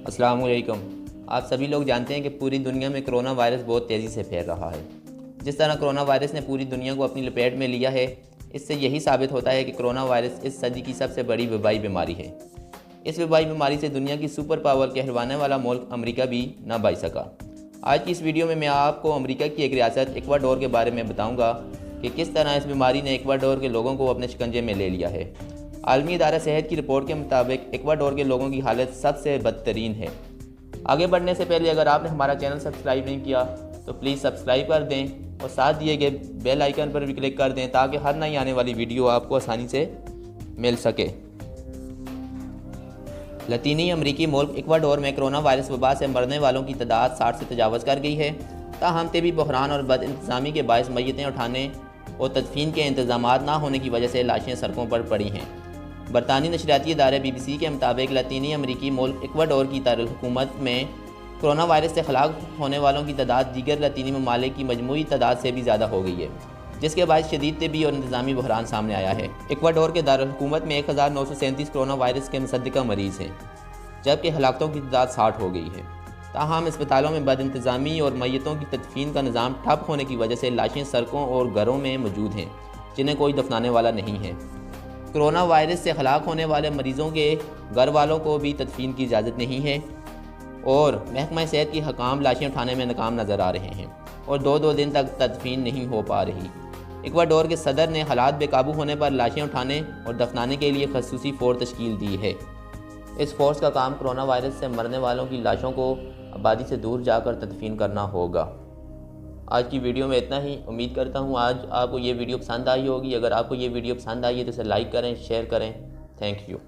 अस्सलाम वालेकुम। आप सभी लोग जानते हैं कि पूरी दुनिया में कोरोना वायरस बहुत तेज़ी से फैल रहा है। जिस तरह कोरोना वायरस ने पूरी दुनिया को अपनी लपेट में लिया है, इससे यही साबित होता है कि कोरोना वायरस इस सदी की सबसे बड़ी वबाई बीमारी है। इस वबाई बीमारी से दुनिया की सुपर पावर कहलवाने वाला मुल्क अमेरिका भी न बच सका। आज की इस वीडियो में मैं आपको अमेरिका की एक रियासत इक्वाडोर के बारे में बताऊँगा कि किस तरह इस बीमारी ने इक्वाडोर के लोगों को अपने शिकंजे में ले लिया है। आलमी इदारा सेहत की रिपोर्ट के मुताबिक इक्वाडोर के लोगों की हालत सबसे बदतरीन है। आगे बढ़ने से पहले अगर आपने हमारा चैनल सब्सक्राइब नहीं किया तो प्लीज़ सब्सक्राइब कर दें और साथ दिए गए बेल आइकन पर भी क्लिक कर दें ताकि हर नई आने वाली वीडियो आपको आसानी से मिल सके। लतीनी अमरीकी मुल्क इक्वाडोर में कोरोना वायरस वबा से मरने वालों की तादाद 60 से तजावज़ कर गई है। ताहम तबी बहरान और बदइंतज़ामी के बायस मैयतें उठाने और तदफीन के इंतजाम ना होने की वजह से लाशें सड़कों पर पड़ी हैं। बरतानी नशरियाती इदारे BBC के मुताबिक लतीनी अमरीकी मुल्क इक्वाडोर की दारुल-हुकूमत में कोरोना वायरस से हलाक होने वालों की तादाद दीगर लतीनी ममालिक की मजमूई तादाद से भी ज़्यादा हो गई है, जिसके बाद शदीद तबी और इंतजामी बहरान सामने आया है। इक्वाडोर के दारुल-हुकूमत में 1937 कोरोना वायरस के मुसद्दिका मरीज़ हैं, जबकि हलाकतों की तादाद 60 हो गई है। ताहम अस्पतालों में बदइंतजामी और मैयतों की तदफीन का निज़ाम ठप होने की वजह से लाशें सड़कों और घरों में मौजूद हैं, जिन्हें कोई दफनाने वाला नहीं है। कोरोना वायरस से हलाक होने वाले मरीज़ों के घर वालों को भी तदफीन की इजाज़त नहीं है और महकमा सेहत की हकाम लाशें उठाने में नाकाम नज़र आ रहे हैं और दो दिन तक तदफीन नहीं हो पा रही। इक्वाडोर के सदर ने हालात बेकाबू होने पर लाशें उठाने और दफनाने के लिए खसूसी फ़ोर्स तश्कील दी है। इस फोर्स का काम कोरोना वायरस से मरने वालों की लाशों को आबादी से दूर जाकर तदफीन करना होगा। आज की वीडियो में इतना ही। उम्मीद करता हूँ आज आपको ये वीडियो पसंद आई होगी। अगर आपको ये वीडियो पसंद आई है तो इसे लाइक करें, शेयर करें। Thank you.